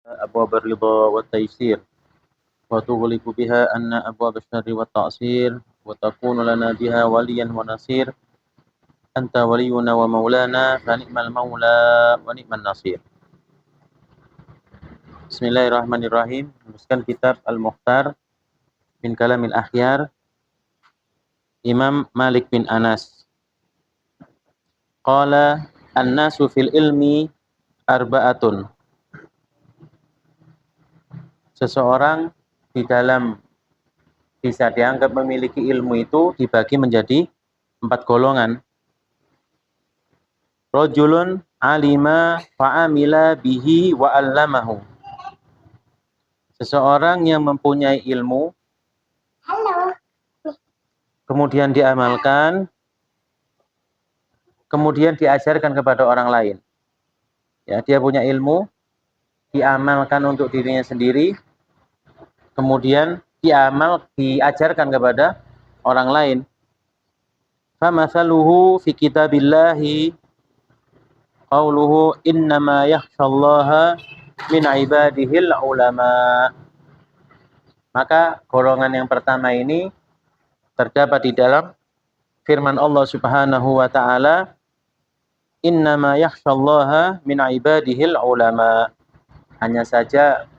أبواب الرضا والتيسير وتغلق بها أن أبواب الشر والتعسير وتكون لنا بها وليا ونصير أنت ولينا ومولانا فنعم المولى ونعم النصير. Bismillahirrahmanirrahim. Meneruskan kitab Al-Mukhtar min Kalamil Akhyar Imam Malik bin Anas. Qala an-nasu fil ilmi arba'atun. Seseorang di dalam bisa dianggap memiliki ilmu itu dibagi menjadi 4 golongan. Rajulun alima fa'amila bihi wa 'allamahu. Seseorang yang mempunyai ilmu kemudian diamalkan, kemudian diajarkan kepada orang lain. Ya, dia punya ilmu, diamalkan untuk dirinya sendiri, kemudian diajarkan kepada orang lain. Famathaluhu fi kitabillahi qauluhu innama yakhshallaha min ibadihil ulama. Maka golongan yang pertama ini terdapat di dalam firman Allah Subhanahu wa taala, innama yakhshallaha min ibadihil ulama. Hanya saja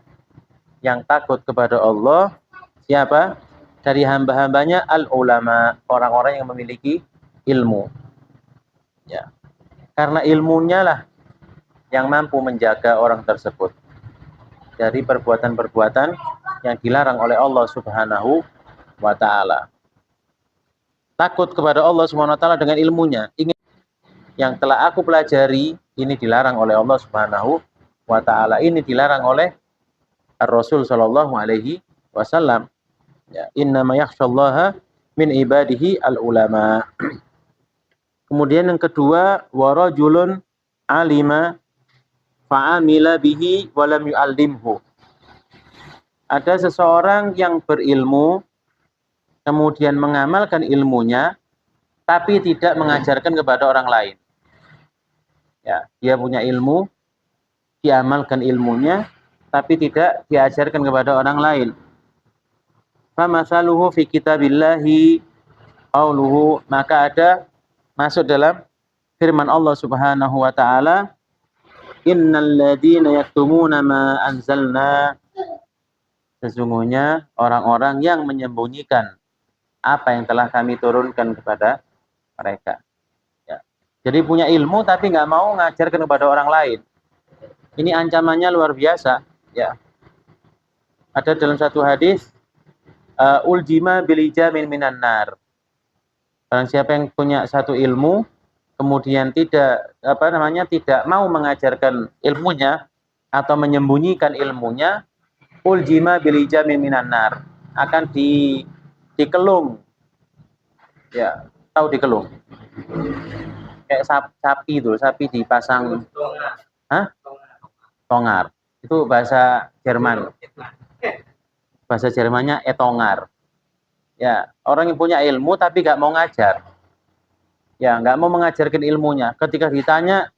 yang takut kepada Allah siapa? Dari hamba-hambanya al-ulama, orang-orang yang memiliki ilmu. Ya. Karena ilmunya lah yang mampu menjaga orang tersebut dari perbuatan-perbuatan yang dilarang oleh Allah Subhanahu wa taala. Takut kepada Allah Subhanahu wa taala dengan ilmunya. Ingin yang telah aku pelajari ini dilarang oleh Allah Subhanahu wa taala. Ini dilarang oleh Ar-Rasul sallallahu alaihi wasallam. Ya, innama yakhshallaha min ibadihi al-ulama. Kemudian yang kedua, warajulun alima fa'amila bihi wa lam yu'allimhu. Ada seseorang yang berilmu kemudian mengamalkan ilmunya tapi tidak mengajarkan kepada orang lain. Ya, dia punya ilmu, diamalkan ilmunya tapi tidak diajarkan kepada orang lain. Famathaluhu fi kitabillahi qauluhu, maka ada masuk dalam firman Allah Subhanahu wa taala, innal ladzina yaktumuna ma anzalna, sesungguhnya orang-orang yang menyembunyikan apa yang telah kami turunkan kepada mereka. Ya. Jadi punya ilmu tapi nggak mau ngajarkan kepada orang lain. Ini ancamannya luar biasa. Ya. Ada dalam satu hadis, uljima bilijamin minan nar. Barang siapa yang punya satu ilmu kemudian tidak mau mengajarkan ilmunya atau menyembunyikan ilmunya, uljima bilijamin minan nar, akan dikelung. Ya, tahu dikelung? Kayak sapi itu, sapi dipasang tongar. Itu bahasa Jerman. Bahasa Jermannya etongar. Ya, orang yang punya ilmu tapi nggak mau ngajar. Ya, nggak mau mengajarkan ilmunya. Ketika ditanya,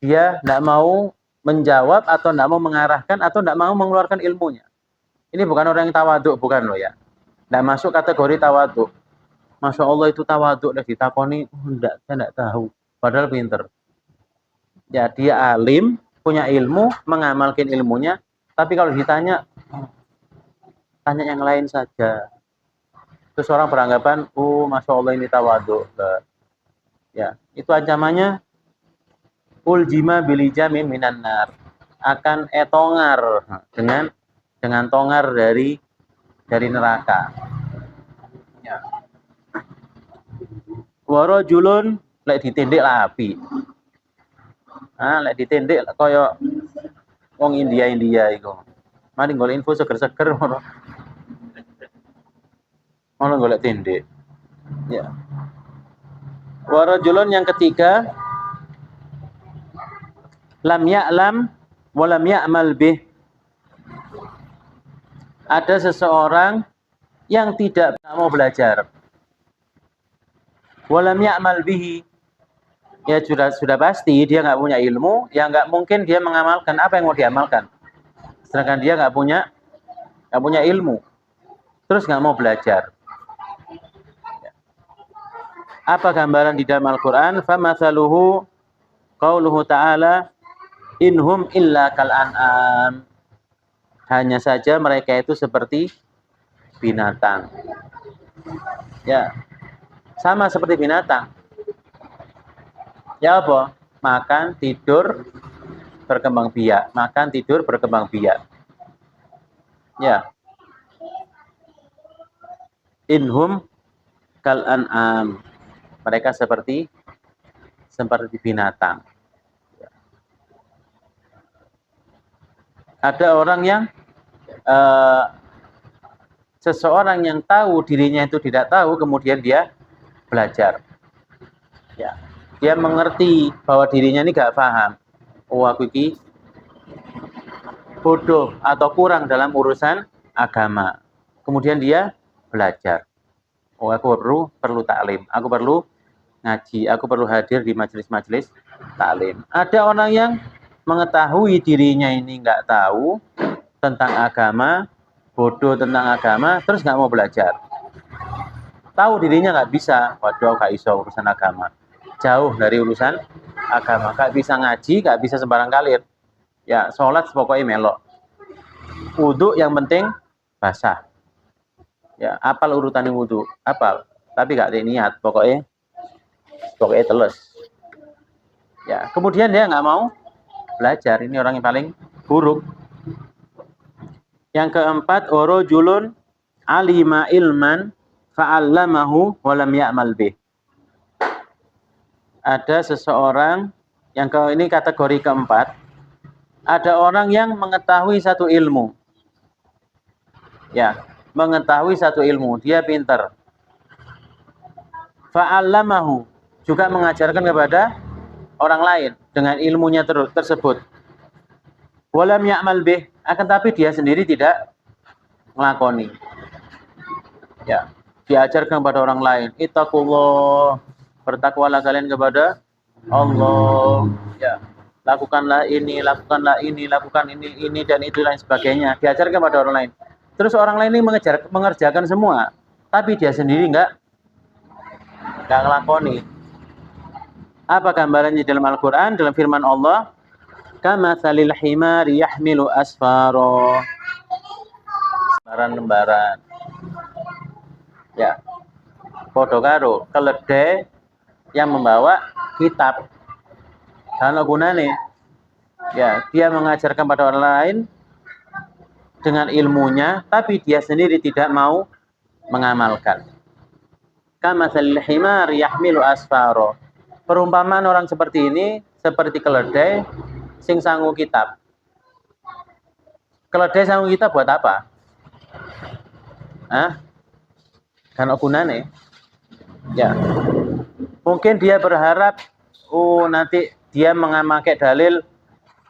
dia nggak mau menjawab atau nggak mau mengarahkan atau nggak mau mengeluarkan ilmunya. Ini bukan orang yang tawaduk, bukan loh ya. Nggak masuk kategori tawaduk. Masya Allah itu tawaduk, dan ditakoni, enggak, saya nggak tahu. Padahal pinter. Ya, dia alim, punya ilmu, mengamalkan ilmunya, tapi kalau ditanya, tanya yang lain saja. Terus orang beranggapan, Masya Allah ini tawaduk. Ya, itu ancamannya, uljima bilijamin minan nar, akan etongar dengan tongar dari neraka. Ya. Warajulun lek ditindik lah api. Lek ditindik kaya wong India iku. Mari golek info seger-seger ngono. Ngono golek tindik. Ya. Warajulun yang ketiga, lam ya'lam wa lam ya'mal bih. Ada seseorang yang tidak mau belajar. Wa lam ya'mal bihi. Ya sudah pasti dia nggak punya ilmu, ya nggak mungkin dia mengamalkan. Apa yang mau diamalkan? sedangkan dia nggak punya ilmu, terus nggak mau belajar. Apa gambaran di dalam Al-Quran? Famathaluhu qauluhu ta'ala inhum illa kal an'am. Hanya saja mereka itu seperti binatang. Ya, sama seperti binatang. Ya apa? Makan, tidur, berkembang biak. Makan, tidur, berkembang biak. Ya. Inhum kal an'am. Mereka seperti binatang. Ada orang yang seseorang yang tahu dirinya itu tidak tahu, kemudian dia belajar. Ya. Dia mengerti bahwa dirinya ini gak paham. Oh, aku ini bodoh atau kurang dalam urusan agama. Kemudian dia belajar. Oh, aku perlu taklim. Aku perlu ngaji, aku perlu hadir di majelis-majelis taklim. Ada orang yang mengetahui dirinya ini nggak tahu tentang agama, bodoh tentang agama, terus nggak mau belajar. Tahu dirinya nggak bisa, waduh nggak iso urusan agama. Jauh dari urusan agama, nggak bisa ngaji, nggak bisa sembarang kalir. Ya, sholat pokoknya melok. Wudhu yang penting basah. Ya, apal urutan wudhu, apal. Tapi nggak ada niat, pokoknya terus. Ya, kemudian dia nggak mau belajar. Ini orang yang paling buruk. Yang keempat, orojulun alima ilman fa'allamahu walam ya'mal bih. Ada seseorang yang ini kategori keempat. Ada orang yang mengetahui satu ilmu. Ya, mengetahui satu ilmu, dia pintar. Fa'allamahu, juga mengajarkan kepada orang lain dengan ilmunya tersebut. Walam ya'mal bih, akan tapi dia sendiri tidak melakoni. Ya, diajarkan kepada orang lain. Ittaqullah, bertakwalah kalian kepada Allah. Ya, lakukanlah ini, lakukan ini dan itu lain sebagainya. Diajarkan kepada orang lain. Terus orang lain ini mengerjakan semua, tapi dia sendiri enggak ngelakoni. Apa gambarannya dalam Al-Quran? Dalam firman Allah, kamatsalil himari yahmilu asfaro. Lembaran-lembaran. Ya. Padha karo keledai yang membawa kitab. Kana gunane? Ya, dia mengajarkan pada orang lain dengan ilmunya, tapi dia sendiri tidak mau mengamalkan. Kamatsalil himari yahmilu asfaro. Perumpamaan orang seperti ini seperti keledai sing sangu kitab. Keledai sangu kitab buat apa? Kan gunane. Ya. Mungkin dia berharap nanti dia memakai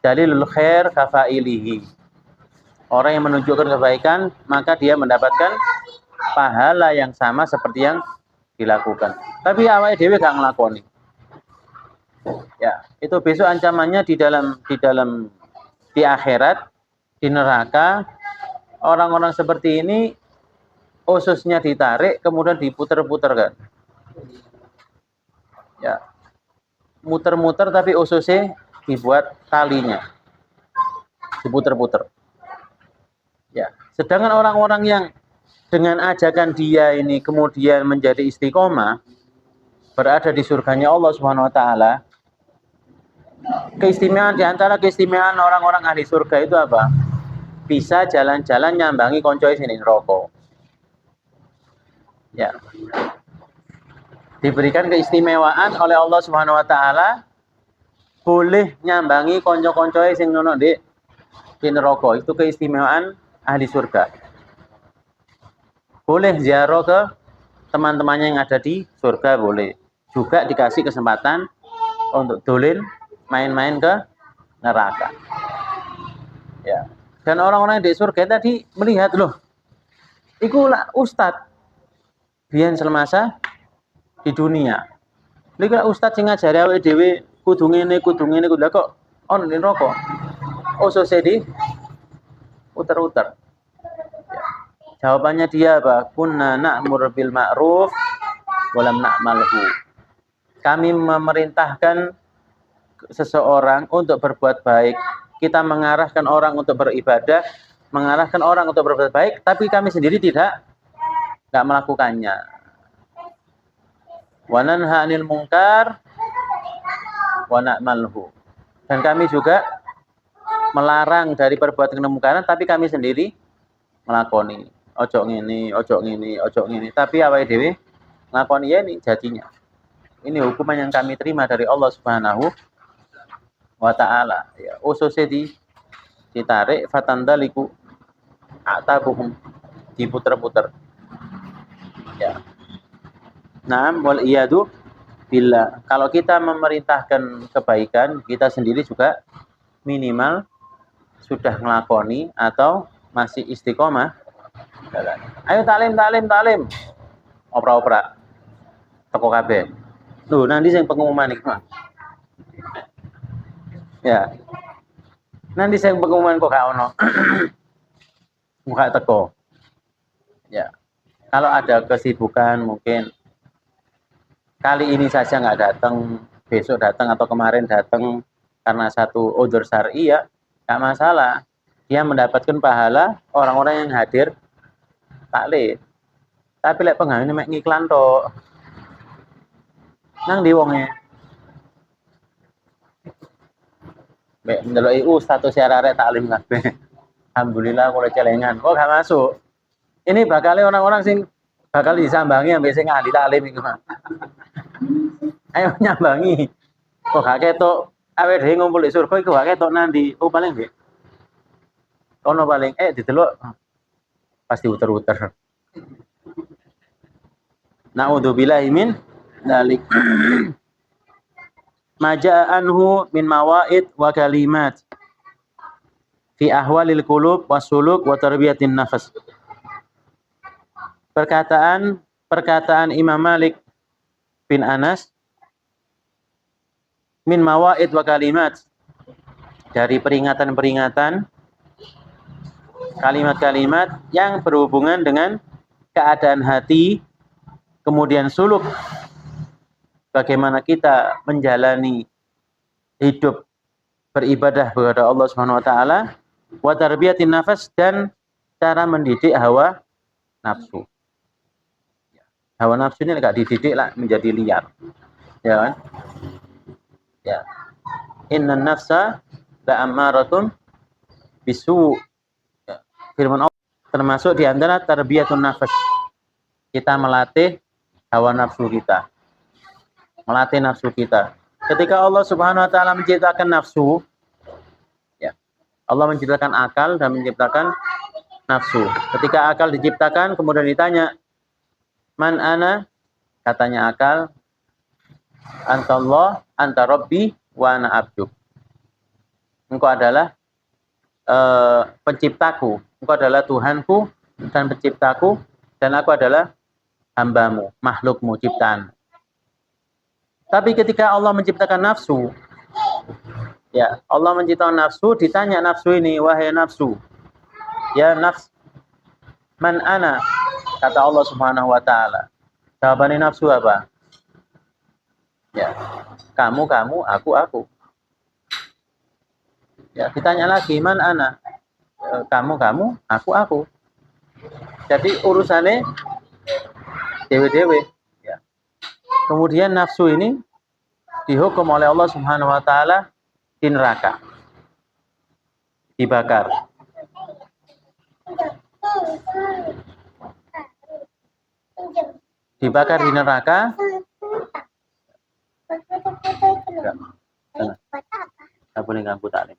dalilul khair kafailihi. Orang yang menunjukkan kebaikan, maka dia mendapatkan pahala yang sama seperti yang dilakukan. Tapi awake dhewe gak nglakoni. Ya, itu besok ancamannya di akhirat, di neraka. Orang-orang seperti ini ususnya ditarik kemudian diputer-puter kan. Ya. Muter-muter tapi ususnya dibuat talinya. Diputer-puter. Ya, sedangkan orang-orang yang dengan ajakan dia ini kemudian menjadi istiqomah, berada di surganya Allah Subhanahu wa taala. Keistimewaan di antara keistimewaan orang-orang ahli surga itu apa? Bisa jalan-jalan nyambangi koncoe sini rokok. Ya. Diberikan keistimewaan oleh Allah Subhanahu wa taala boleh nyambangi konco-koncoe sing ono di neraka. Itu keistimewaan ahli surga. Boleh ziarah ke teman-temannya yang ada di surga, boleh. Juga dikasih kesempatan untuk dolin main-main ke neraka. Ya. Dan orang-orang di surga tadi melihat loh, iku lah ustad biyen semasa di dunia. Lha ustad sing ngajari awake dhewe kudu ngene kudu kok ono neraka. Ususe Uter-uter. Ya. Jawabannya dia apa? Kunna na'mur bil ma'ruf walam na'malhu. Kami memerintahkan seseorang untuk berbuat baik. Kita mengarahkan orang untuk beribadah, mengarahkan orang untuk berbuat baik, tapi kami sendiri tidak melakukannya. Wa nanha 'anil munkar wa na'malhu. Dan kami juga melarang dari perbuatan kemungkaran, tapi kami sendiri melakoni. Ojo ngene, ojo ngene, ojo ngene. Tapi awake dhewe nglakoni ya ini jadinya. Ini hukuman yang kami terima dari Allah Subhanahu wa ta'ala. Ya, ususnya ditarik fatandaliku atabuhum, diputer-puter. Ya. Naam wal iyadu billah. Kalau kita memerintahkan kebaikan, kita sendiri juga minimal sudah ngelakoni atau masih istiqomah. Ayo talim. Opera-opera. Toko kabeh. Tuh, nanti yang pengumuman iki. Ya. Nanti saya pengumuman kok gak ono. Muka teko. Ya. Kalau ada kesibukan mungkin kali ini saja nggak datang, besok datang atau kemarin datang karena satu udzur syar'i ya, nggak masalah. Dia mendapatkan pahala orang-orang yang hadir taklim. Tapi lek pengamen mek ngiklan tok. Nang ndi wonge? Mek ndeloki status arek taklim kabeh. Alhamdulillah kalau celengan. Kok gak masuk? Ini bakalnya orang-orang sing bakal disambangi ambek sing ahli taklim iku. Ayo nyambangi. Kok gak ketok awake dhewe ngumpul di surga iku gak ketok nanti. Oh paling nggih. Ono paling didelok pasti uter-uter. Na'udzubillahi min dzalik. Maja'anhu min mawaid wa kalimat fi ahwalil qulub wasuluk wa tarbiyatin nafas. Perkataan Imam Malik bin Anas min mawaid wa kalimat, dari peringatan-peringatan, kalimat-kalimat yang berhubungan dengan keadaan hati, kemudian suluk, bagaimana kita menjalani hidup beribadah kepada Allah Subhanahu wa taala, wa tarbiyatin nafas, dan cara mendidik hawa nafsu. Hawa nafsu ini enggak dididik lah menjadi liar. Ya kan? Ya. Innan nafsa la'ammaratun bisu. Ya. Firman Allah termasuk di antara tarbiyatun nafas. Kita melatih hawa nafsu kita. Melatih nafsu kita. Ketika Allah Subhanahu wa taala menciptakan nafsu, ya. Allah menciptakan akal dan menciptakan nafsu. Ketika akal diciptakan, kemudian ditanya, "Man ana?" Katanya akal, "Antallah, anta rabbi wa ana abduk." Engkau adalah penciptaku, engkau adalah Tuhanku dan penciptaku, dan aku adalah hambamu, makhlukmu, ciptaan. Tapi ketika Allah menciptakan nafsu, ya, Allah menciptakan nafsu, ditanya nafsu ini, "Wahai nafsu, ya nafs, man ana?" Kata Allah Subhanahu wa taala. Jawabannya nafsu apa? Ya, kamu, aku. Ya, ditanya lagi, "Man ana?" Kamu, aku. Jadi urusannya dewe-dewe. Ya. Kemudian nafsu ini dihukum oleh Allah Subhanahu wa taala di neraka. Dibakar. Dibakar di neraka. Enggak boleh ganggu taklim.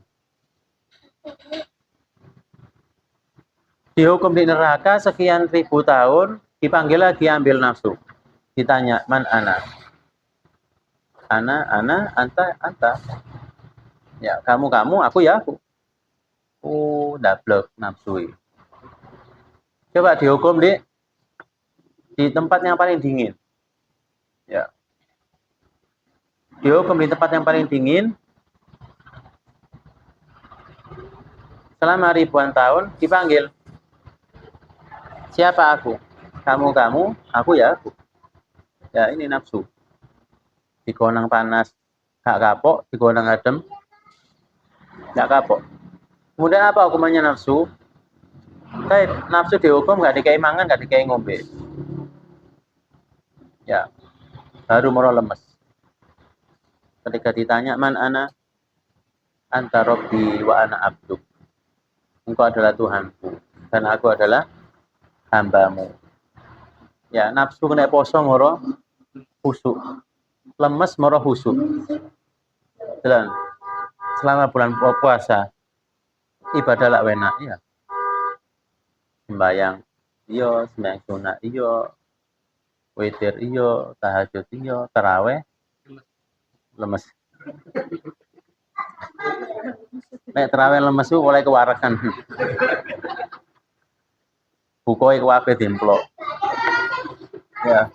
Dihukum di neraka sekian ribu tahun, dipanggil lagi, ambil nafsu. Ditanya, "Man ana?" Ana, anta. Ya, kamu, aku ya aku. Oh, dablek nafsu. Coba dihukum di tempat yang paling dingin. Ya. Dihukum di tempat yang paling dingin selama ribuan tahun dipanggil. Siapa aku? Kamu, aku ya aku. Ya ini nafsu. Digonang panas gak kapok, digonang adem gak kapok. Kemudian apa hukumannya nafsu? Kayak nafsu dihukum gak dikai mangan, gak dikai ngombe. Ya, baru moro lemes. Ketika ditanya man ana, anta rabbi wa ana abduk. Engkau adalah Tuhanku dan aku adalah hambamu. Ya, nafsu kena poso moro husuk. Lemes moro husuk. Dan selama bulan puasa ibadah lak enak ya. Sembayang iya, sembahyang sunat iya, witir iya, tahajud iya, tarawih lemes. Nek tarawih lemes ku oleh kewarekan. Bukoe kuwabe dimplok. Ya.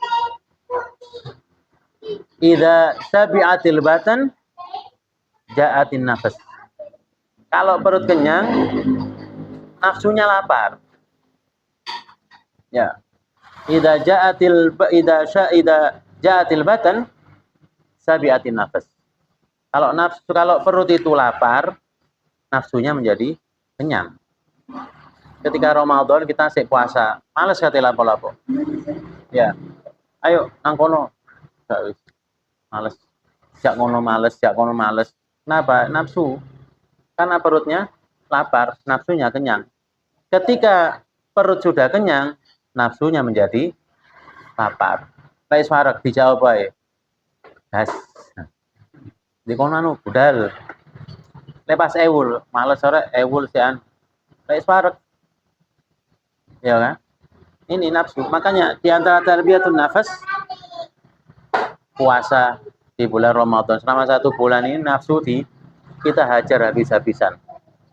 Idza sabi'atil batan ja'atin nafas. Kalau perut kenyang, nafsunya lapar. Ya. Idza ja'atil batan sabi'atin nafas. Kalau perut itu lapar, nafsunya menjadi kenyang. Ketika Ramadan kita sik puasa, males kate lapo-lapo. Ya. Ayo nang kono. Gak wis. Males. Jak ngono males. Kenapa? Nafsu. Karena perutnya lapar, nafsunya kenyang. Ketika perut sudah kenyang, nafsunya menjadi lapar. Lais warak dijawab bae. Gas. Di kono anu budal. Lepas ewul, males sore ewul sian. Lais warak. Ya kan? Ini nafsu. Makanya di antara tarbiyatun nafas puasa di bulan Ramadan selama 1 bulan ini nafsu kita hajar habis-habisan.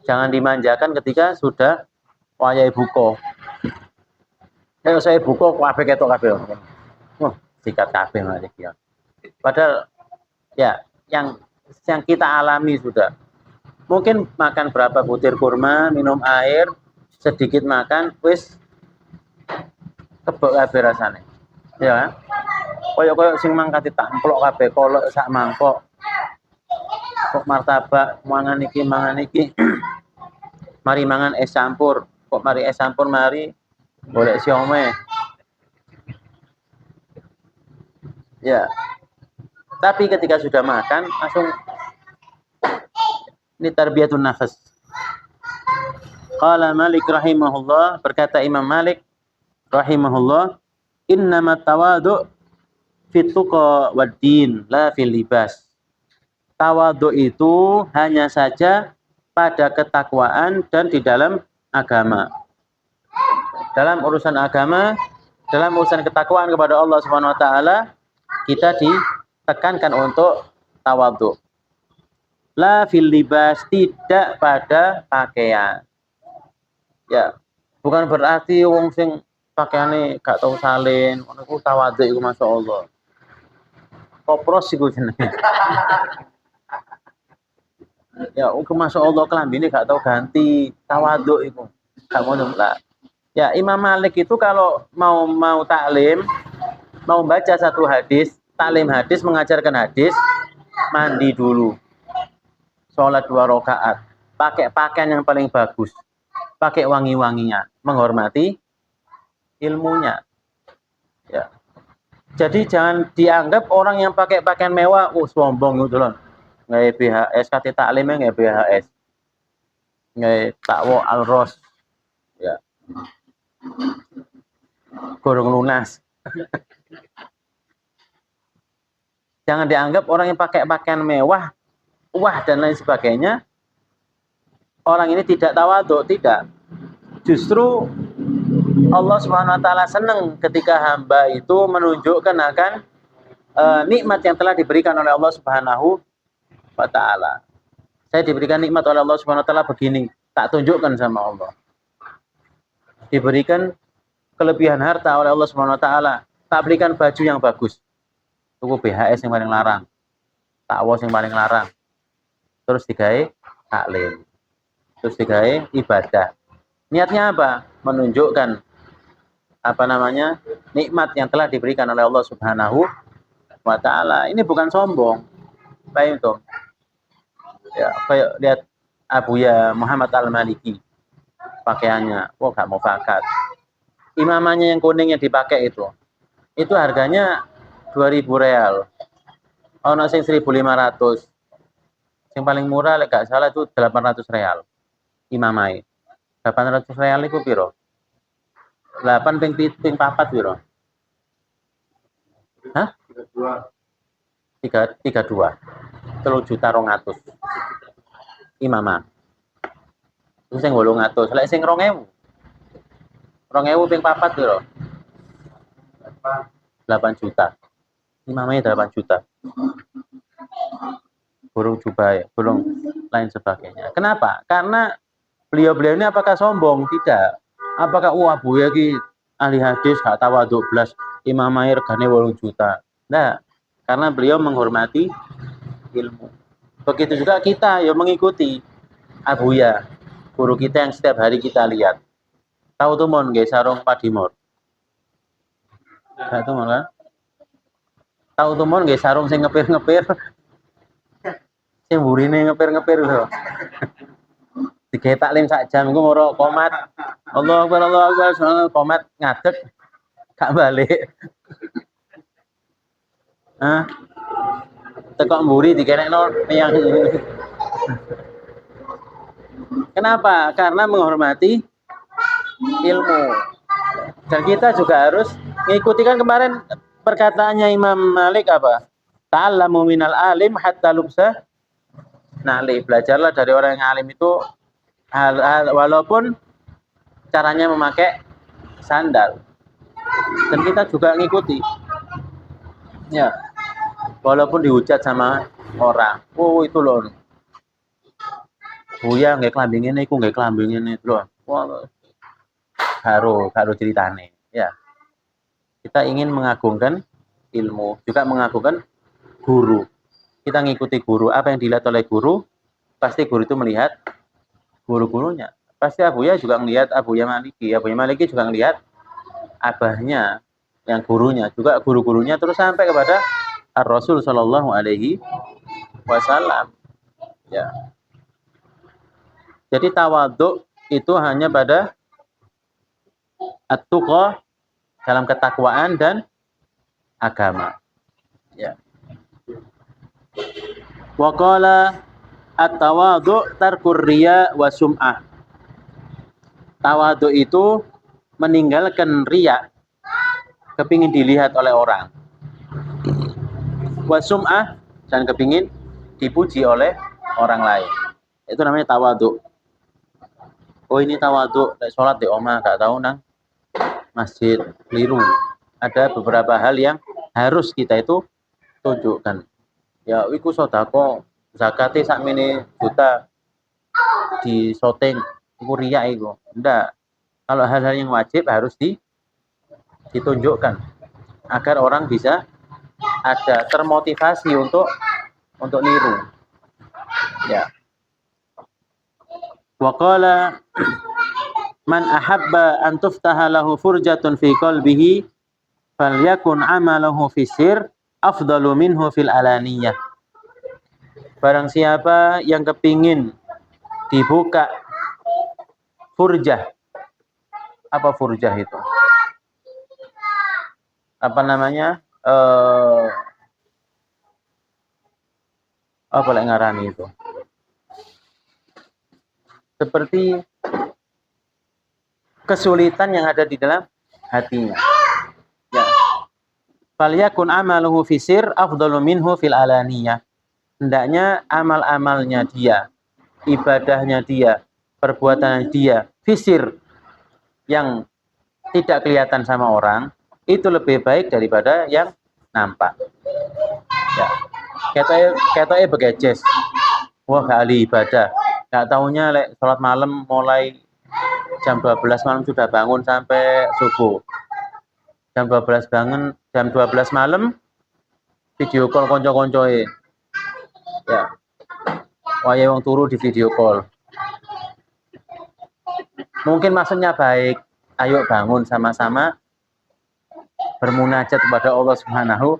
Jangan dimanjakan ketika sudah wayahe buka. Saya buka kabeh ketok kabeh. Sikat kabeh mari ya. Padahal ya yang kita alami sudah. Mungkin makan berapa butir kurma, minum air, sedikit makan, wis kebok kabeh rasane. Ya. Koyok sing mangkati tak emplok kabeh kolok sak mangkok. Kok martabak mangan iki. Mari mangan es campur. Kok mari es campur mari golek siomay. Ya. Tapi ketika sudah makan langsung ini tarbiyatun nafas. Qala Malik rahimahullah, berkata Imam Malik rahimahullah, innamat tawadu' fit tuqa wad din la fil libas. Tawadhu itu hanya saja pada ketakwaan dan di dalam agama. Dalam urusan agama, dalam urusan ketakwaan kepada Allah Subhanahu wa taala, kita ditekankan untuk tawadhu. La fil libas, tidak pada pakaian. Ya, bukan berarti wong sing pakaiane gak tau salin, ngono ku tawadhu iku masyaallah. Kopros iku jenenge. Ya, masyaallah klambine gak tau ganti, tawadhu iku. Gak ngono lah. Ya, Imam Malik itu kalau mau taklim, mau baca satu hadis, taklim hadis, mengajarkan hadis, mandi dulu. Sholat 2 rakaat, pakai pakaian yang paling bagus, pakai wangi-wanginya, menghormati ilmunya. Ya. Jadi jangan dianggap orang yang pakai pakaian mewah, sombong gitu loh. Nggak BHS, kata taklimnya nggak BHS, nggak takwa al-ros, ya, gorong lunas. Jangan dianggap orang yang pakai pakaian mewah, wah dan lain sebagainya, orang ini tidak tawadhu, tidak. Justru Allah Subhanahu wa taala senang ketika hamba itu menunjukkan akan nikmat yang telah diberikan oleh Allah Subhanahu wa taala. Saya diberikan nikmat oleh Allah Subhanahu wa taala begini, tak tunjukkan sama Allah. Diberikan kelebihan harta oleh Allah Subhanahu wa taala, tak berikan baju yang bagus. Tuku BHS yang paling larang. Takwa yang paling larang. Terus digawe taklim. terus digawe ibadah. Niatnya apa? Menunjukkan nikmat yang telah diberikan oleh Allah Subhanahu wa taala. Ini bukan sombong. Baik itu. Ya, kayak lihat Abuya Muhammad Al-Maliki pakaiannya, gak mau fakat. Imamannya yang kuning yang dipakai itu harganya 2.000 real. Ono sing 1.500. Yang paling murah lek gak salah itu 800 real. Imamai. 800 real itu piro? 8 ping 4 piro? Hah? 32. 3.200. Imamah. Terus sing 800. Lek sing 2.000. 2.000 ping 4 piro? 8 juta. Imamai 8 juta. Burung jubai, burung lain sebagainya. Kenapa? Karena beliau-beliau ini apakah sombong? Tidak. Apakah Abuya ki ahli hadis gak tawadhu blas imamai regane 8 juta. Nah, karena beliau menghormati ilmu. Begitu juga kita ya mengikuti Abuya, guru kita yang setiap hari kita lihat. Tahu tuh mon nggih sarung padimor. Gak tuh mon kan? Tahu tuh mon nggih sarung sing ngepir-ngepir. Sing burine ngepir-ngepir lho. Digawe taklim sak jam iku moro komat. Allahu Akbar, komat ngadeg gak balik. Hah? Tekok mburi dikenekno yang Kenapa? Karena menghormati ilmu. Dan kita juga harus mengikuti, kan kemarin perkataannya Imam Malik apa? Ta'allamu minal alim hatta lubsa nali. Belajarlah dari orang yang alim itu walaupun caranya memakai sandal. Dan kita juga ngikuti. Ya. Walaupun dihujat sama orang. Oh, itu loh. Buya nggak klambi ngene iku nggak klambi ngene lho. Wah. Karo ceritane. Ya. Kita ingin mengagungkan ilmu, juga mengagungkan guru. Kita ngikuti guru. Apa yang dilihat oleh guru, pasti guru itu melihat guru-gurunya. Pasti Abuya juga melihat Abuya Maliki. Abuya Maliki juga melihat abahnya, yang gurunya, juga guru-gurunya, terus sampai kepada Ar-Rasul Shallallahu Alaihi Wasallam. Ya. Jadi tawadhu itu hanya pada at-tuqa, dalam ketakwaan dan agama. Ya. Wa qala at-tawadhu tarkur riya wa sum'ah. Tawadhu itu meninggalkan riya, kepingin dilihat oleh orang. Wa sum'ah, dan kepingin dipuji oleh orang lain. Itu namanya tawadhu. Oh, ini tawadhu, sholat di omah gak tahu nang masjid, keliru. Ada beberapa hal yang harus kita itu tunjukkan. Ya, iku sodako, zakate sakmene juta di shooting, iku riya iku. Enggak. Kalau hal-hal yang wajib harus ditunjukkan agar orang bisa ada termotivasi untuk niru. Ya. Wa qala man ahabba an tuftaha lahu furjatun fi qalbihi falyakun amaluhu fi sir afdalu minhu fil alaniyah. Barang siapa yang kepingin dibuka furjah. Apa furjah itu? Apa namanya? Apa lek ngarani itu? Seperti kesulitan yang ada di dalam hatinya. Ya. Falyakun amaluhu fi sir afdalu minhu fil alaniyah. Hendaknya amal-amalnya dia, ibadahnya dia, perbuatan dia, fisir yang tidak kelihatan sama orang, itu lebih baik daripada yang nampak. Ya. Ketoke begejes. Wah, gak ahli ibadah. Gak taunya lek sholat malam mulai jam 12 malam sudah bangun sampai subuh. Jam 12 bangun, jam 12 malam video call konco-koncoe. Ya. Wayahe wong turu di video call. Mungkin maksudnya baik. Ayo bangun sama-sama bermunajat kepada Allah Subhanahu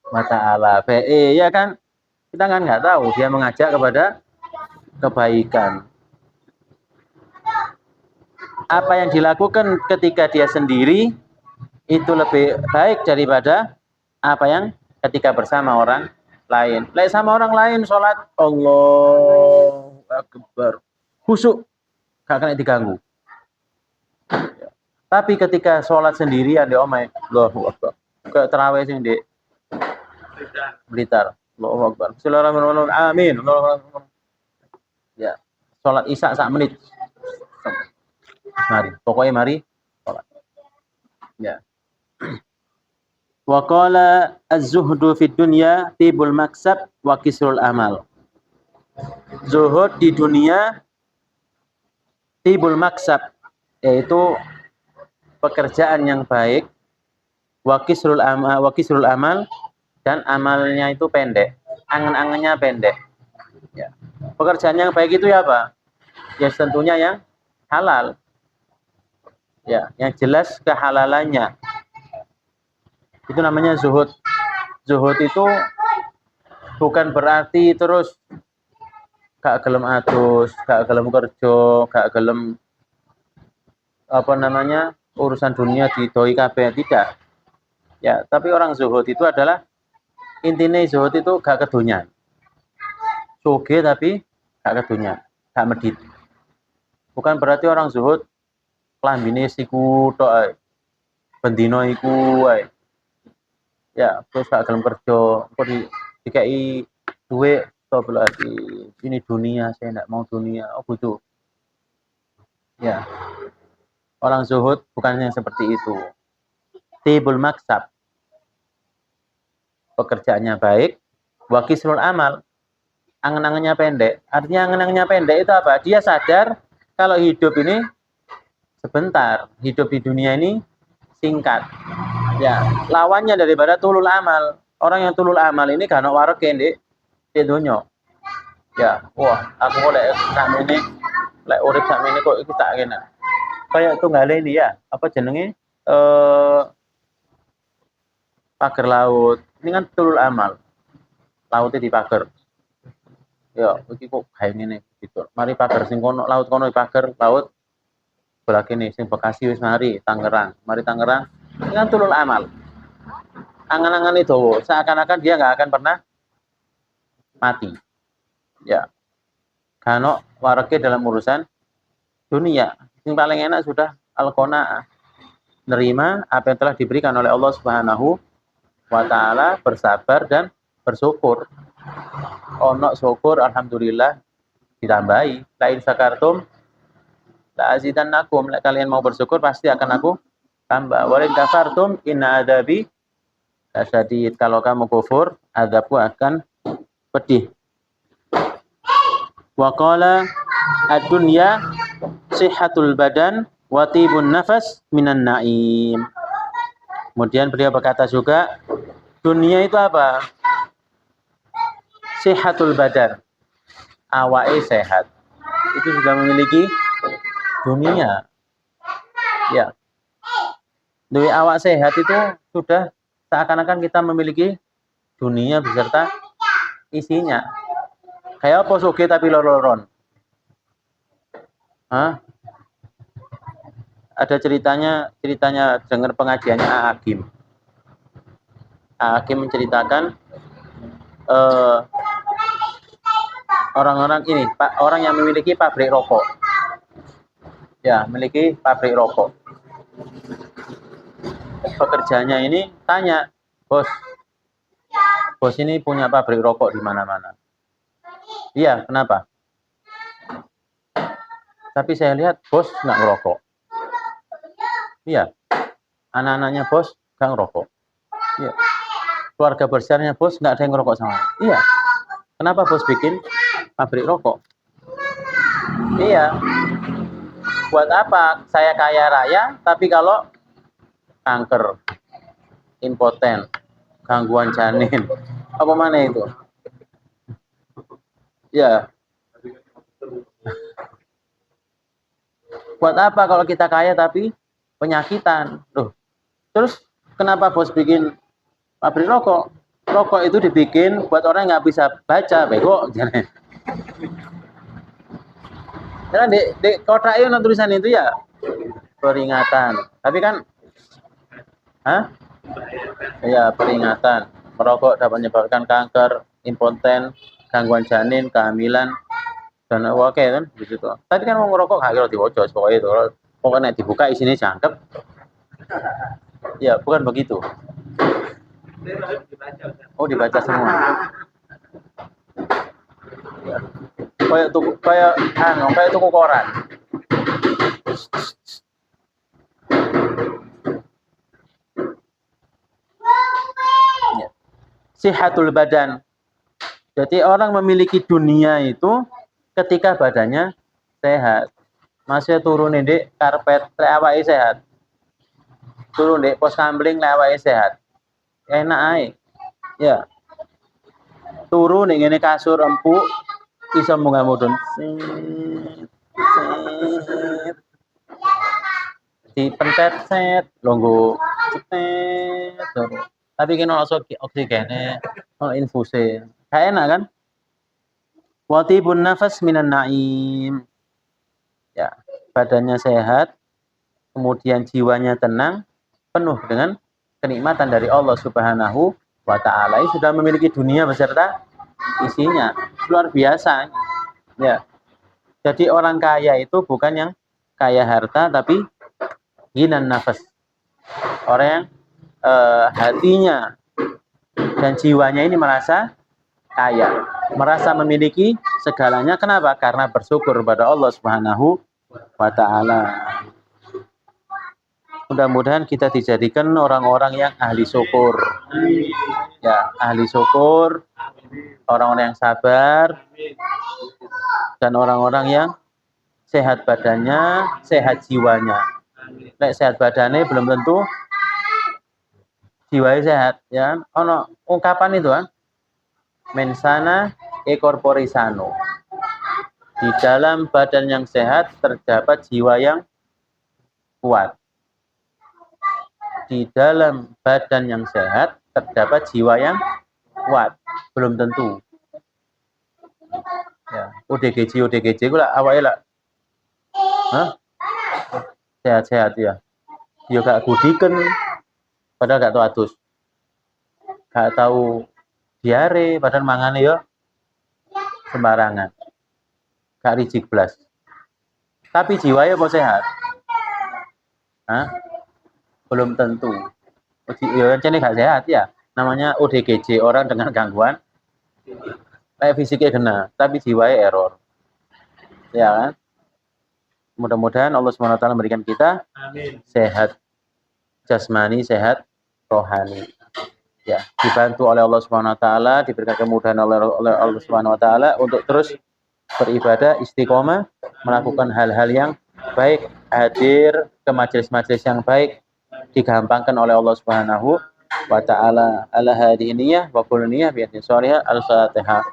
wa taala. Ya kan? Kita kan nggak tahu dia mengajak kepada kebaikan. Apa yang dilakukan ketika dia sendiri itu lebih baik daripada apa yang ketika bersama orang lain. Sama orang lain sholat Allahu Akbar, khusyuk, gak kena diganggu. Tapi ketika sholat sendirian di omai, Allahu Akbar, ke terawih sing di Blitar, Allahu Akbar, Bismillahirrahmanirrahim, amin, ya, sholat isya sak menit, mari, pokoknya mari sholat, ya. Wa qala az-zuhdu fid dunya tibul maksab wa kisrul amal. Zuhud di dunia tibul maksab, yaitu pekerjaan yang baik, wa kisrul amal, dan amalnya itu pendek, angan-angannya pendek. Ya. Pekerjaan yang baik itu ya apa? Ya tentunya yang halal. Ya, yang jelas kehalalannya. Itu namanya zuhud. Zuhud itu bukan berarti terus gak gelem atus, gak gelem kerja, gak gelem urusan dunia didoi kabeh, tidak. Ya, tapi orang zuhud itu adalah intinya zuhud itu gak kedonyan. Soge tapi gak kedonyan, gak medit. Bukan berarti orang zuhud klambine siku tok ae. Bendino iku ae. Ya, terus gak gelem kerja, kok dikai duit to berarti ini dunia, saya enggak mau dunia. Oh gitu. Ya. Orang zuhud bukan yang seperti itu. Tibul maksab. Pekerjaannya baik, wa kisrul amal. Angan-angannya pendek. Artinya angan-angannya pendek itu apa? Dia sadar kalau hidup ini sebentar, hidup di dunia ini singkat. Ya, lawannya daripada tulul amal. Orang yang tulul amal ini kan wareke di dunia. Ya, wah, aku kok lek sakmene lek urip sakmene kok iki tak kene. Kayak tunggale ini ya, apa jenenge? Pagar laut. Ini kan tulul amal. Lautnya dipagar. Ya, iki kok gawe ngene gitu. Mari pagar sing kono, laut kono pagar laut. Sebelah kene sing Bekasi wis mari Tangerang. Mari Tangerang. Ini kan tulul amal. Angan-angan itu seakan-akan dia nggak akan pernah mati. Ya. Kano warake dalam urusan dunia. Yang paling enak sudah al-qanaah. Nerima apa yang telah diberikan oleh Allah Subhanahu wa taala, bersabar dan bersyukur. Ono syukur alhamdulillah ditambahi. La in sakartum la azidannakum. Kalian mau bersyukur pasti akan aku tambah. Wa in kafartum inna adzabi lasyadid. Kalau kamu kufur, azabku akan pedih. Wa qala ad-dunya sihhatul badan wa tibun nafas minan naim. Kemudian beliau berkata juga, dunia itu apa? Sihhatul badan. Awake sehat. Itu sudah memiliki dunia. Ya. Duwe awak sehat itu sudah seakan-akan kita memiliki dunia beserta isinya. Kayak apa soge tapi lororon? Hah? Ada ceritanya dengar pengajiannya Hakim. Hakim menceritakan orang-orang ini, orang yang memiliki pabrik rokok. Ya, memiliki pabrik rokok. Pekerjanya ini tanya, bos ini punya pabrik rokok di mana-mana. Iya, kenapa? Tapi saya lihat bos nggak ngerokok. Iya, anak-anaknya bos nggak ngerokok. Iya, keluarga besarnya bos nggak ada yang ngerokok sama. Iya, kenapa bos bikin pabrik rokok? Iya, buat apa saya kaya raya, tapi kalau kanker, impoten, gangguan janin, apa mana itu? Ya, Buat apa kalau kita kaya tapi penyakitan? Loh, terus kenapa bos bikin pabrik rokok? Rokok itu dibikin buat orang yang nggak bisa baca, bego. Karena di kotak itu tulisan itu ya peringatan. Tapi kan, ya peringatan. Merokok dapat menyebabkan kanker, impoten, gangguan janin, kehamilan, dan oke kan gitu. Tadi kan mau ngerokok nggak kira diwocos pokoknya itu. Pokoknya dibuka isinya jangkep. Ya bukan begitu. Oh dibaca semua. Ya. Kayak tuku koran. Ya. Sihatul badan. Jadi orang memiliki dunia itu ketika badannya sehat. Masih turun di karpet awake sehat. Turun di pos kambling awake sehat. Enak ae. Ya. Turun ning ngene kasur empuk iso munggah mudhun. Dipencet set longgo cet. Tapi kena oksigene, ono infuse. Kayak enak kan? Watibun nafas minan naim. Ya, badannya sehat, kemudian jiwanya tenang, penuh dengan kenikmatan dari Allah Subhanahu wa taala. Ini sudah memiliki dunia beserta isinya. Luar biasa. Ya. Jadi orang kaya itu bukan yang kaya harta tapi ginan nafas. Orang yang hatinya dan jiwanya ini merasa kaya, merasa memiliki segalanya. Kenapa? Karena bersyukur kepada Allah Subhanahu wa taala. Mudah-mudahan kita dijadikan orang-orang yang ahli syukur. Ya, ahli syukur, orang-orang yang sabar, dan orang-orang yang sehat badannya, sehat jiwanya. Nek sehat badannya belum tentu jiwanya sehat, ya. Ono ungkapan itu kan, mensana e corpore sano. Di dalam badan yang sehat terdapat jiwa yang kuat. Di dalam badan yang sehat terdapat jiwa yang kuat. Belum tentu. Ya, ODGJ kula awake lah. Sehat-sehat ya. Ya gak gudiken padahal gak tahu atus. Gak tahu diare padahal mangane ya sembarangan. Gak ricik blas. Tapi jiwanya kok sehat? Belum tentu. Ya kan gak sehat ya. Namanya ODGJ, orang dengan gangguan kayak fisiknya kena, tapi jiwanya error. Ya kan? Mudah-mudahan Allah SWT memberikan kita sehat jasmani, sehat rohani. Ya, dibantu oleh Allah SWT, diberikan kemudahan oleh Allah SWT untuk terus beribadah, istiqomah, melakukan hal-hal yang baik, hadir ke majelis-majelis yang baik, digampangkan oleh Allah Subhanahu wa taala. Ala hadhihi niyyah wa kullu niyyah bi Al-Fatihah.